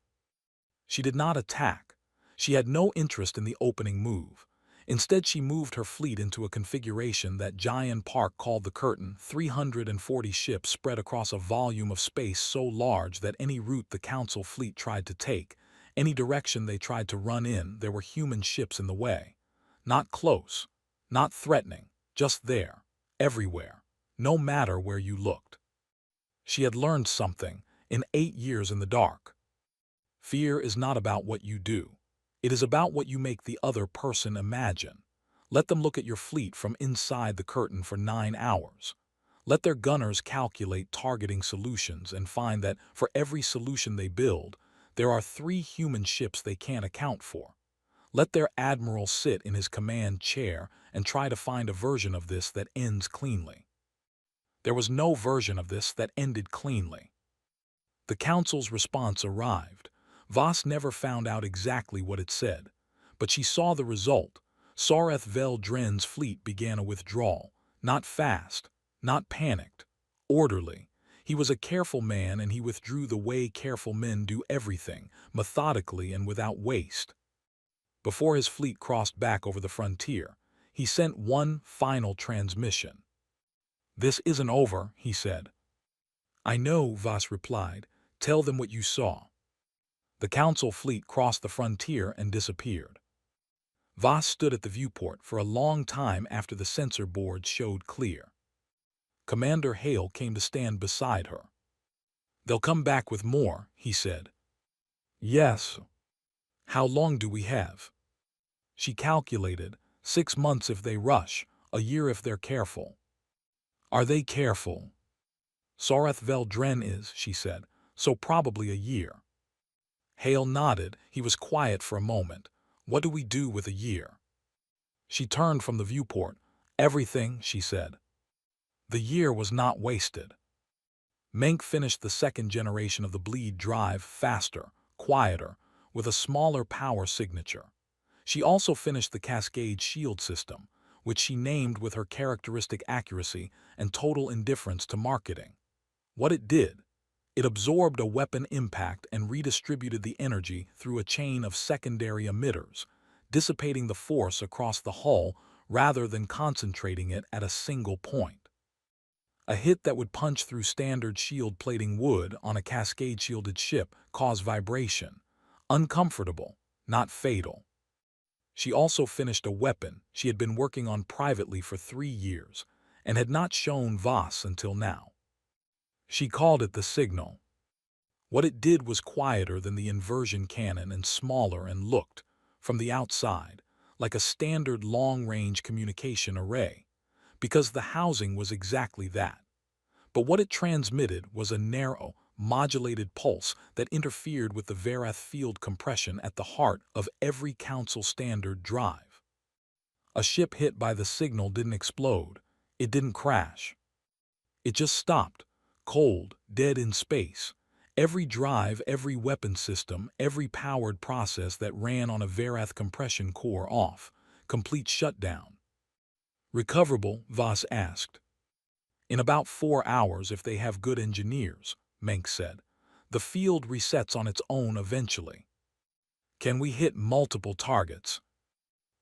S1: She did not attack. She had no interest in the opening move. Instead, she moved her fleet into a configuration that Jayan Park called the curtain, 340 ships spread across a volume of space so large that any route the Council fleet tried to take, any direction they tried to run in, there were human ships in the way. Not close, not threatening, just there, everywhere, no matter where you looked. She had learned something in 8 years in the dark. Fear is not about what you do. It is about what you make the other person imagine. Let them look at your fleet from inside the curtain for 9 hours. Let their gunners calculate targeting solutions and find that for every solution they build, there are 3 human ships they can't account for. Let their admiral sit in his command chair and try to find a version of this that ends cleanly. There was no version of this that ended cleanly. The council's response arrived. Voss never found out exactly what it said, but she saw the result. Sareth Veldren's fleet began a withdrawal, not fast, not panicked, orderly. He was a careful man, and he withdrew the way careful men do everything, methodically and without waste. Before his fleet crossed back over the frontier, he sent one final transmission. "This isn't over," he said. "I know," Voss replied. "Tell them what you saw." The council fleet crossed the frontier and disappeared. Voss stood at the viewport for a long time after the sensor boards showed clear. Commander Hale came to stand beside her. "They'll come back with more," he said. "Yes." "How long do we have?" She calculated, 6 months if they rush, a year if they're careful. "Are they careful?" "Sareth Veldren is," she said, "so probably a year." Hale nodded. He was quiet for a moment. "What do we do with a year?" She turned from the viewport. "Everything," she said. The year was not wasted. Menck finished the second generation of the bleed drive faster, quieter, with a smaller power signature. She also finished the Cascade shield system, which she named with her characteristic accuracy and total indifference to marketing. What it did: it absorbed a weapon impact and redistributed the energy through a chain of secondary emitters, dissipating the force across the hull rather than concentrating it at a single point. A hit that would punch through standard shield plating would, on a Cascade-shielded ship, cause vibration. Uncomfortable, not fatal. She also finished a weapon she had been working on privately for 3 years and had not shown Voss until now. She called it the Signal. What it did was quieter than the inversion cannon and smaller, and looked, from the outside, like a standard long-range communication array, because the housing was exactly that. But what it transmitted was a narrow, modulated pulse that interfered with the Verath field compression at the heart of every Council standard drive. A ship hit by the signal didn't explode. It didn't crash. It just stopped, cold, dead in space. Every drive, every weapon system, every powered process that ran on a Verath compression core off. Complete shutdown. "Recoverable?" Voss asked. "In about 4 hours if they have good engineers," Menck said. "The field resets on its own eventually." "Can we hit multiple targets?"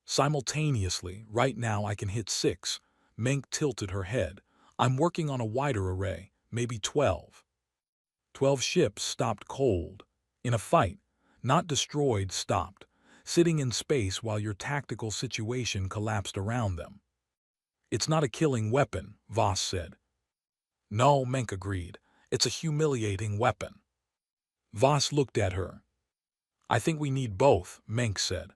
S1: "Simultaneously, right now I can hit 6. Menck tilted her head. "I'm working on a wider array, maybe 12. 12 ships stopped cold. In a fight, not destroyed, stopped, sitting in space while your tactical situation collapsed around them." "It's not a killing weapon," Voss said. "No," Menck agreed. "It's a humiliating weapon." Voss looked at her. "I think we need both," Menck said.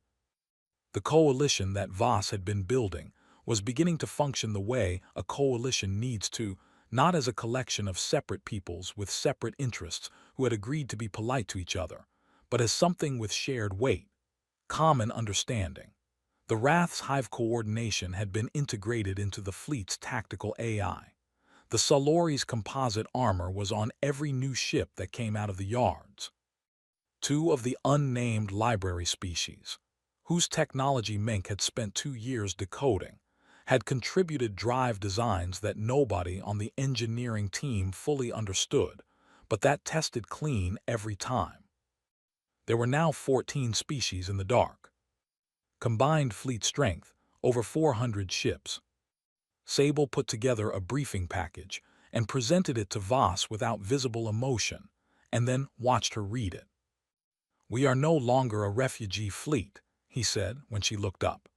S1: The coalition that Voss had been building was beginning to function the way a coalition needs to, not as a collection of separate peoples with separate interests who had agreed to be polite to each other, but as something with shared weight, common understanding. The Wrath's hive coordination had been integrated into the fleet's tactical AI. The Solori's composite armor was on every new ship that came out of the yards. 2 of the unnamed library species, whose technology Menck had spent 2 years decoding, had contributed drive designs that nobody on the engineering team fully understood, but that tested clean every time. There were now 14 species in the dark. Combined fleet strength, over 400 ships. Sable put together a briefing package and presented it to Voss without visible emotion, and then watched her read it. "We are no longer a refugee fleet," he said when she looked up.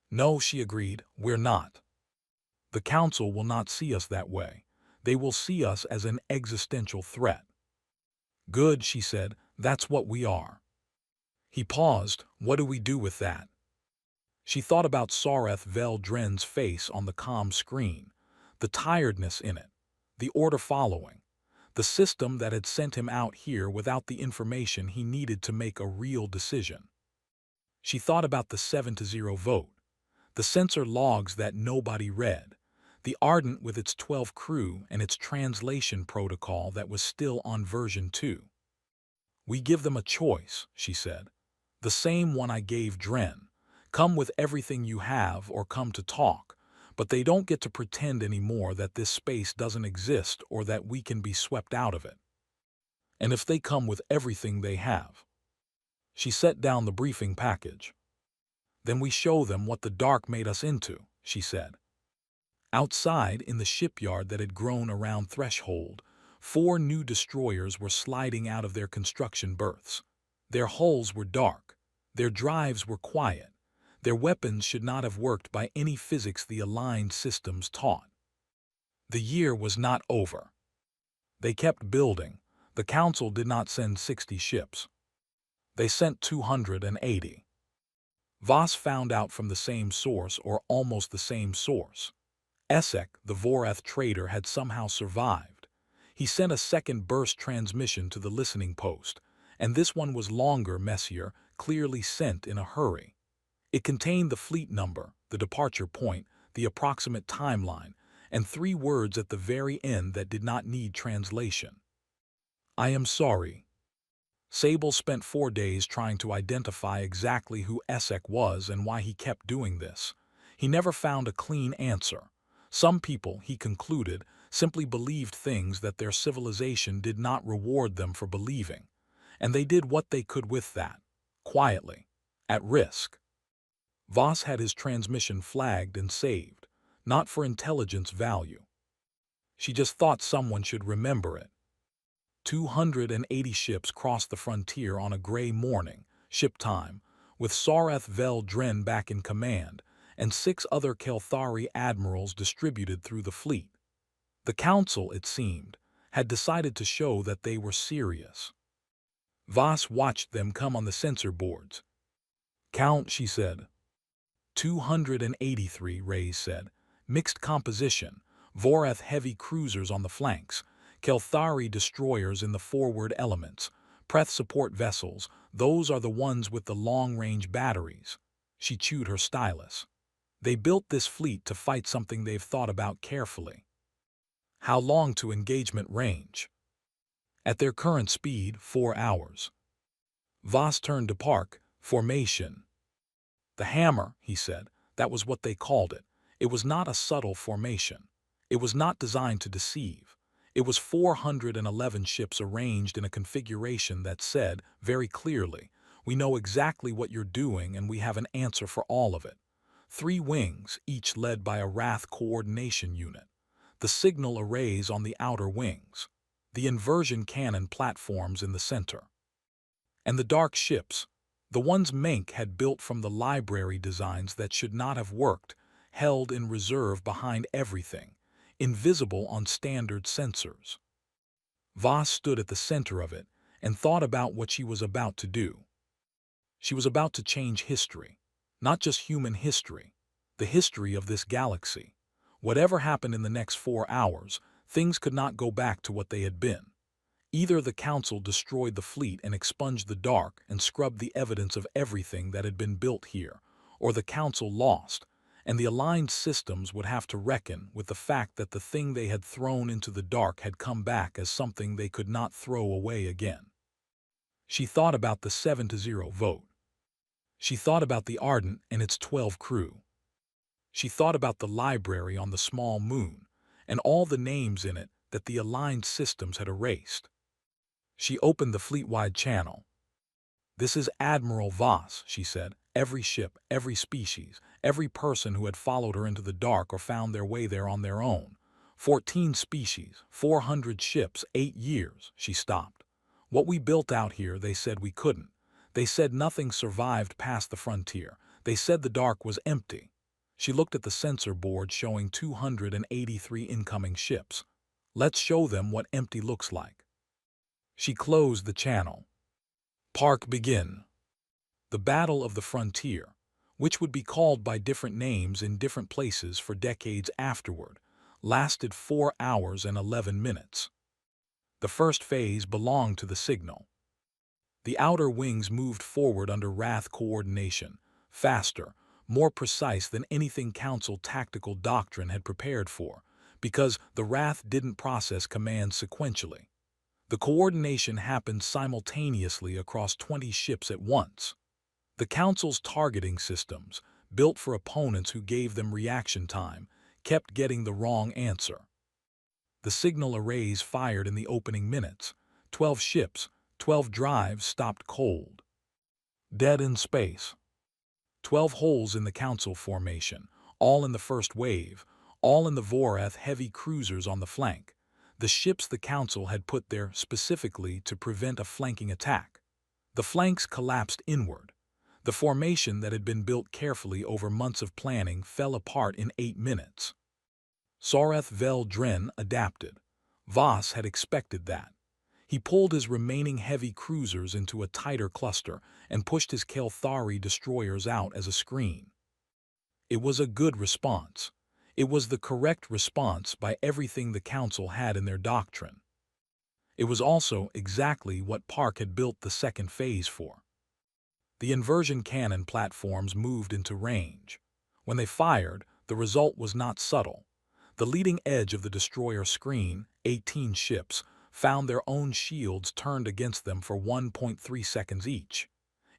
S1: "No," she agreed, "we're not. The Council will not see us that way. They will see us as an existential threat." "Good," she said, "that's what we are." He paused. "What do we do with that?" She thought about Sareth Veldren's face on the comm screen, the tiredness in it, the order following, the system that had sent him out here without the information he needed to make a real decision. She thought about the 7-0 vote, the sensor logs that nobody read, The Ardent with its 12 crew and its translation protocol that was still on version 2. We give them a choice, she said. The same one I gave Dren. Come with everything you have or come to talk, but they don't get to pretend anymore that this space doesn't exist or that we can be swept out of it. And if they come with everything they have. She set down the briefing package. Then we show them what the dark made us into, she said. Outside, in the shipyard that had grown around Threshold, 4 new destroyers were sliding out of their construction berths. Their hulls were dark. Their drives were quiet. Their weapons should not have worked by any physics the aligned systems taught. The year was not over. They kept building. The Council did not send 60 ships. They sent 280. Voss found out from the same source, or almost the same source. Essek, the Voreth trader, had somehow survived. He sent a second burst transmission to the listening post, and this one was longer, messier, clearly sent in a hurry. It contained the fleet number, the departure point, the approximate timeline, and 3 words at the very end that did not need translation. I am sorry. Sable spent 4 days trying to identify exactly who Essek was and why he kept doing this. He never found a clean answer. Some people, he concluded, simply believed things that their civilization did not reward them for believing, and they did what they could with that, quietly, at risk. Voss had his transmission flagged and saved, not for intelligence value. She just thought someone should remember it. 280 ships crossed the frontier on a gray morning, ship time, with Sareth Vel Dren back in command, and 6 other Kelthari admirals distributed through the fleet. The Council, it seemed, had decided to show that they were serious. Voss watched them come on the sensor boards. Count, she said. 283, Reyes said. Mixed composition, Voreth heavy cruisers on the flanks, Kelthari destroyers in the forward elements, Preth support vessels, those are the ones with the long-range batteries. She chewed her stylus. They built this fleet to fight something they've thought about carefully. How long to engagement range? At their current speed, 4 hours. Voss turned to Park. Formation. The hammer, he said, that was what they called it. It was not a subtle formation. It was not designed to deceive. It was 411 ships arranged in a configuration that said, very clearly, we know exactly what you're doing and we have an answer for all of it. 3 wings, each led by a Wrath coordination unit. The signal arrays on the outer wings. The inversion cannon platforms in the center. And the dark ships, the ones Menk had built from the library designs that should not have worked, held in reserve behind everything, invisible on standard sensors. Voss stood at the center of it and thought about what she was about to do. She was about to change history. Not just human history, the history of this galaxy. Whatever happened in the next 4 hours, things could not go back to what they had been. Either the Council destroyed the fleet and expunged the dark and scrubbed the evidence of everything that had been built here, or the Council lost, and the aligned systems would have to reckon with the fact that the thing they had thrown into the dark had come back as something they could not throw away again. She thought about the 7-0 vote. She thought about the Ardent and its 12 crew. She thought about the library on the small moon and all the names in it that the aligned systems had erased. She opened the fleet-wide channel. This is Admiral Voss, she said. Every ship, every species, every person who had followed her into the dark or found their way there on their own. 14 species, 400 ships, 8 years, she stopped. What we built out here, they said we couldn't. They said nothing survived past the frontier. They said the dark was empty. She looked at the sensor board showing 283 incoming ships. Let's show them what empty looks like. She closed the channel. Park begin. The Battle of the Frontier, which would be called by different names in different places for decades afterward, lasted 4 hours and 11 minutes. The first phase belonged to the signal. The outer wings moved forward under Wrath coordination, faster, more precise than anything Council tactical doctrine had prepared for, because the Wrath didn't process commands sequentially. The coordination happened simultaneously across 20 ships at once. The Council's targeting systems, built for opponents who gave them reaction time, kept getting the wrong answer. The signal arrays fired in the opening minutes. 12 ships, 12 drives stopped cold. Dead in space. 12 holes in the Council formation, all in the first wave, all in the Voreth heavy cruisers on the flank. The ships the Council had put there specifically to prevent a flanking attack. The flanks collapsed inward. The formation that had been built carefully over months of planning fell apart in 8 minutes. Soreth Vel Dren adapted. Voss had expected that. He pulled his remaining heavy cruisers into a tighter cluster and pushed his Kelthari destroyers out as a screen. It was a good response. It was the correct response by everything the Council had in their doctrine. It was also exactly what Park had built the second phase for. The inversion cannon platforms moved into range. When they fired, the result was not subtle. The leading edge of the destroyer screen, 18 ships, found their own shields turned against them for 1.3 seconds each.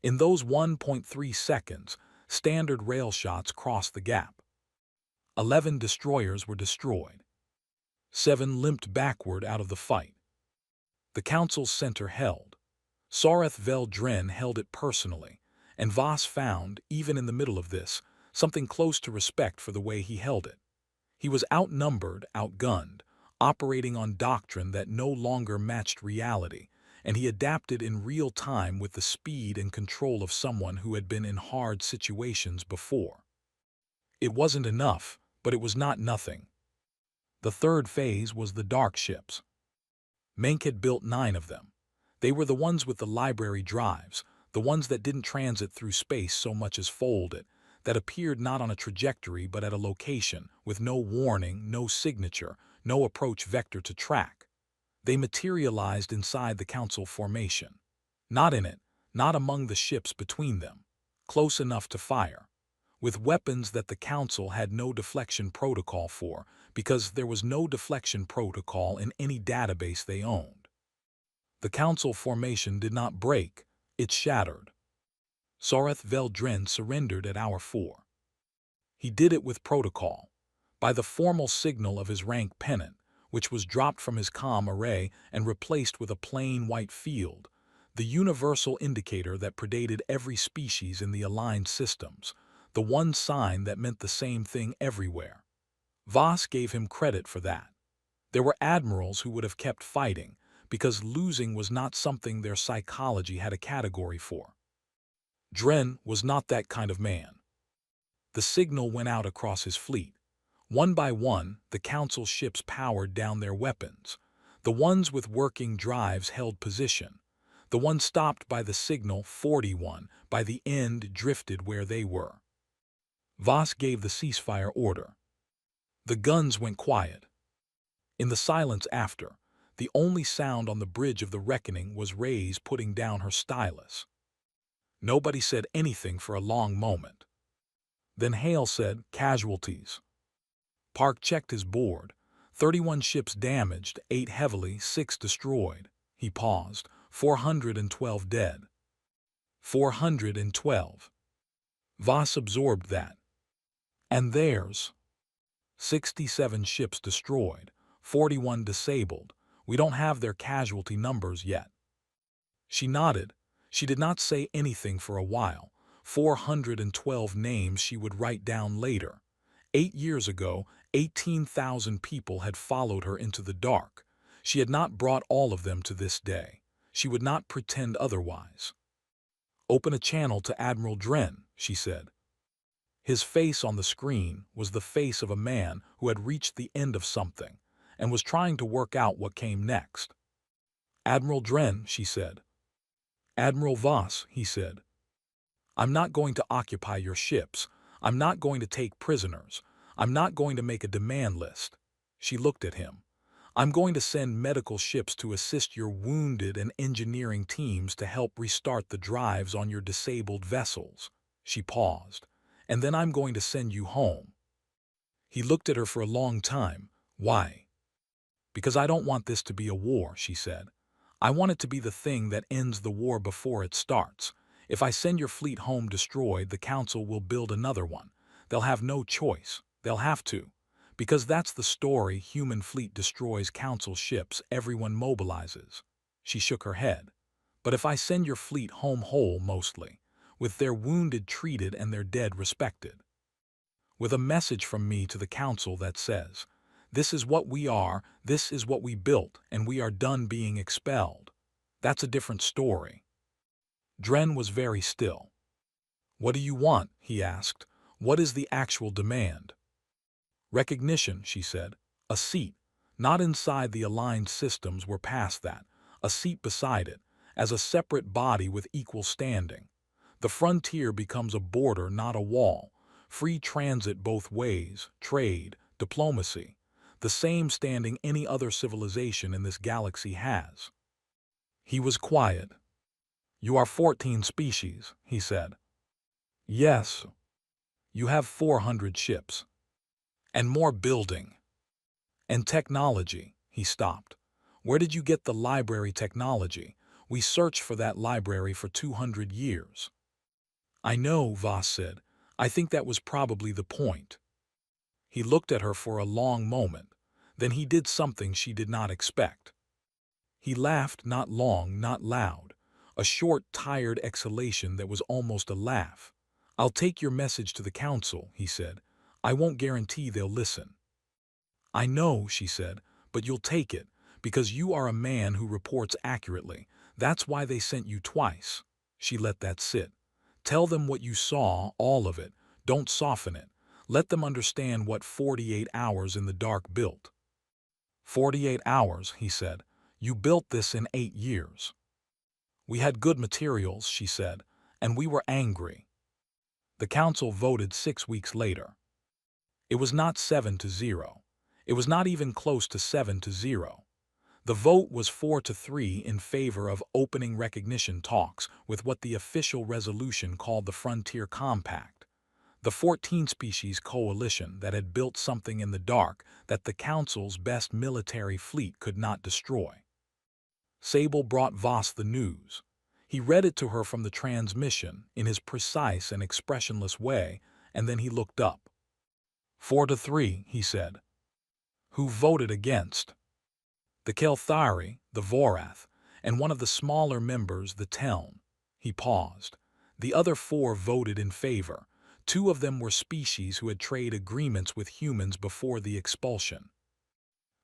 S1: In those 1.3 seconds, standard rail shots crossed the gap. 11 destroyers were destroyed. 7 limped backward out of the fight. The Council's center held. Soreth Vel Dren held it personally, and Voss found, even in the middle of this, something close to respect for the way he held it. He was outnumbered, outgunned, operating on doctrine that no longer matched reality, and he adapted in real time with the speed and control of someone who had been in hard situations before. It wasn't enough, but it was not nothing. The third phase was the dark ships. Menk had built 9 of them. They were the ones with the library drives, the ones that didn't transit through space so much as fold it, that appeared not on a trajectory but at a location, with no warning, no signature, no approach vector to track. They materialized inside the Council formation. Not in it, not among the ships between them. Close enough to fire. With weapons that the Council had no deflection protocol for, because there was no deflection protocol in any database they owned. The Council formation did not break, it shattered. Soreth Vel Dren surrendered at hour 4. He did it with protocol, by the formal signal of his rank pennant, which was dropped from his comm array and replaced with a plain white field, the universal indicator that predated every species in the aligned systems, the one sign that meant the same thing everywhere. Voss gave him credit for that. There were admirals who would have kept fighting, because losing was not something their psychology had a category for. Dren was not that kind of man. The signal went out across his fleet. One by one, the Council ships powered down their weapons. The ones with working drives held position. The one stopped by the signal 41, by the end drifted where they were. Voss gave the ceasefire order. The guns went quiet. In the silence after, the only sound on the bridge of the reckoning was Ray's putting down her stylus. Nobody said anything for a long moment. Then Hale said, "Casualties." Park checked his board. 31 ships damaged, 8 heavily, 6 destroyed. He paused. 412 dead. 412. Voss absorbed that. And theirs. 67 ships destroyed, 41 disabled. We don't have their casualty numbers yet. She nodded. She did not say anything for a while. 412 names she would write down later. 8 years ago, 18,000 people had followed her into the dark. She had not brought all of them to this day. She would not pretend otherwise. "Open a channel to Admiral Dren," she said. His face on the screen was the face of a man who had reached the end of something and was trying to work out what came next. "Admiral Dren," she said. "Admiral Voss," he said. "I'm not going to occupy your ships. I'm not going to take prisoners. I'm not going to make a demand list." She looked at him. "I'm going to send medical ships to assist your wounded and engineering teams to help restart the drives on your disabled vessels." She paused. and then I'm going to send you home." He looked at her for a long time. "Why?" "Because I don't want this to be a war," she said. "I want it to be the thing that ends the war before it starts. If I send your fleet home destroyed, the Council will build another one. They'll have no choice. They'll have to. Because that's the story. Human fleet destroys Council ships, everyone mobilizes." She shook her head. "But if I send your fleet home whole, mostly, with their wounded treated and their dead respected, with a message from me to the Council that says, 'This is what we are, this is what we built, and we are done being expelled,' that's a different story." Dren was very still. "What do you want?" he asked. "What is the actual demand?" "Recognition," she said. "A seat. Not inside the aligned systems, we're past that. A seat beside it, as a separate body with equal standing. The frontier becomes a border, not a wall. Free transit both ways, trade, diplomacy. The same standing any other civilization in this galaxy has." He was quiet. "You are 14 species," he said. "Yes. You have 400 ships. And more building. And technology." He stopped. "Where did you get the library technology? We searched for that library for 200 years." "I know," Voss said. "I think that was probably the point." He looked at her for a long moment. Then he did something she did not expect. He laughed, not long, not loud. A short, tired exhalation that was almost a laugh. "I'll take your message to the Council," he said. "I won't guarantee they'll listen." "I know," she said, "but you'll take it, because you are a man who reports accurately. That's why they sent you twice." She let that sit. "Tell them what you saw, all of it. Don't soften it. Let them understand what 48 hours in the dark built." 48 hours, he said. "You built this in 8 years." "We had good materials," she said, "and we were angry." The Council voted 6 weeks later. It was not 7-0. It was not even close to 7-0. The vote was 4-3 in favor of opening recognition talks with what the official resolution called the Frontier Compact, the 14-species coalition that had built something in the dark that the Council's best military fleet could not destroy. Sable brought Voss the news. He read it to her from the transmission in his precise and expressionless way, and then he looked up. 4-3, he said. "Who voted against?" "The Kelthari, the Vorath, and one of the smaller members, the Teln." He paused. "The other 4 voted in favor. 2 of them were species who had trade agreements with humans before the expulsion."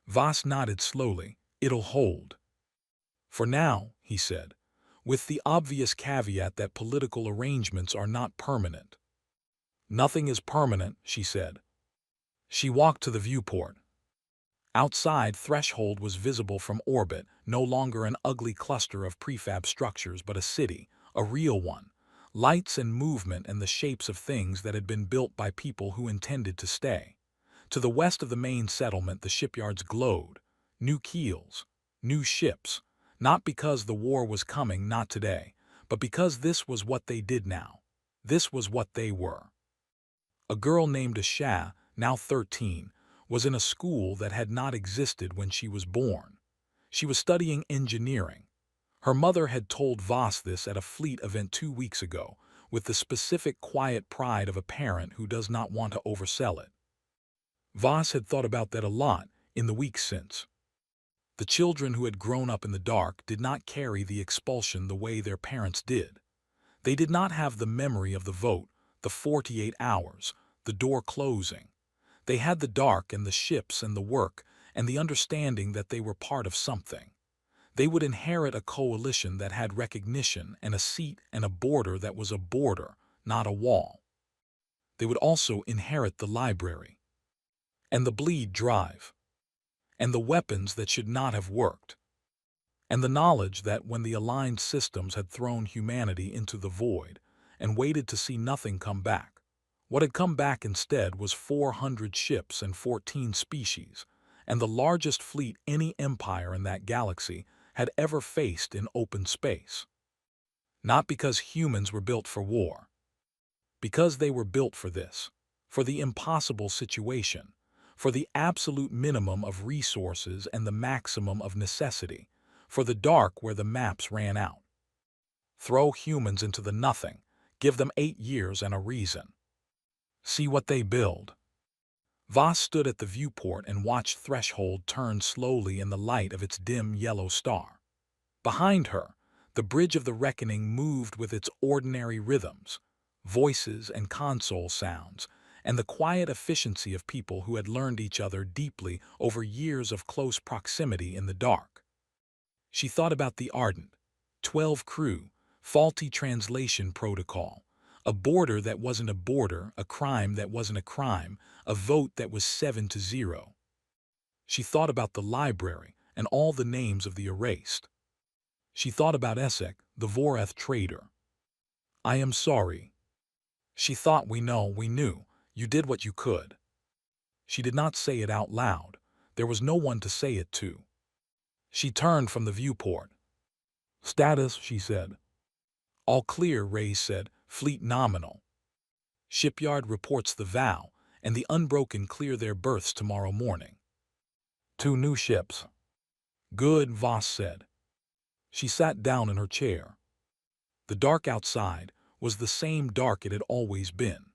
S1: Voss nodded slowly. "It'll hold." "For now," he said, "with the obvious caveat that political arrangements are not permanent." "Nothing is permanent," she said. She walked to the viewport. Outside, Threshold was visible from orbit, no longer an ugly cluster of prefab structures, but a city, a real one. Lights and movement and the shapes of things that had been built by people who intended to stay. To the west of the main settlement, the shipyards glowed. New keels, new ships. Not because the war was coming, not today, but because this was what they did now. This was what they were. A girl named Asha, now 13, was in a school that had not existed when she was born. She was studying engineering. Her mother had told Voss this at a fleet event 2 weeks ago, with the specific quiet pride of a parent who does not want to oversell it. Voss had thought about that a lot in the weeks since. The children who had grown up in the dark did not carry the expulsion the way their parents did. They did not have the memory of the vote, the 48 hours, the door closing. They had the dark and the ships and the work and the understanding that they were part of something. They would inherit a coalition that had recognition and a seat and a border that was a border, not a wall. They would also inherit the library and the bleed drive and the weapons that should not have worked and the knowledge that when the aligned systems had thrown humanity into the void and waited to see nothing come back, what had come back instead was 400 ships and 14 species, and the largest fleet any empire in that galaxy had ever faced in open space. Not because humans were built for war. because they were built for this, for the impossible situation, for the absolute minimum of resources and the maximum of necessity, for the dark where the maps ran out. Throw humans into the nothing, give them 8 years and a reason. See what they build. Voss stood at the viewport and watched Threshold turn slowly in the light of its dim yellow star. Behind her, the bridge of the reckoning moved with its ordinary rhythms, voices and console sounds, and the quiet efficiency of people who had learned each other deeply over years of close proximity in the dark. She thought about the Ardent, 12 crew, faulty translation protocol, a border that wasn't a border, a crime that wasn't a crime, a vote that was 7-0. She thought about the library and all the names of the erased. She thought about Essek, the Voreth traitor. I am sorry. She thought we knew, you did what you could. She did not say it out loud. There was no one to say it to. She turned from the viewport. Status, she said. All clear, Ray said, fleet nominal. Shipyard reports the Vow, and the Unbroken clear their berths tomorrow morning. 2 new ships. Good, Voss said. She sat down in her chair. The dark outside was the same dark it had always been.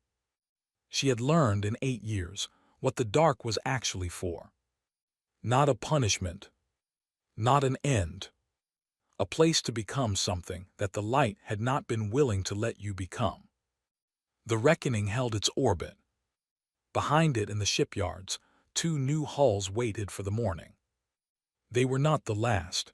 S1: She had learned in 8 years what the dark was actually for. Not a punishment. Not an end. A place to become something that the light had not been willing to let you become. The reckoning held its orbit. Behind it in the shipyards, 2 new hulls waited for the morning. They were not the last.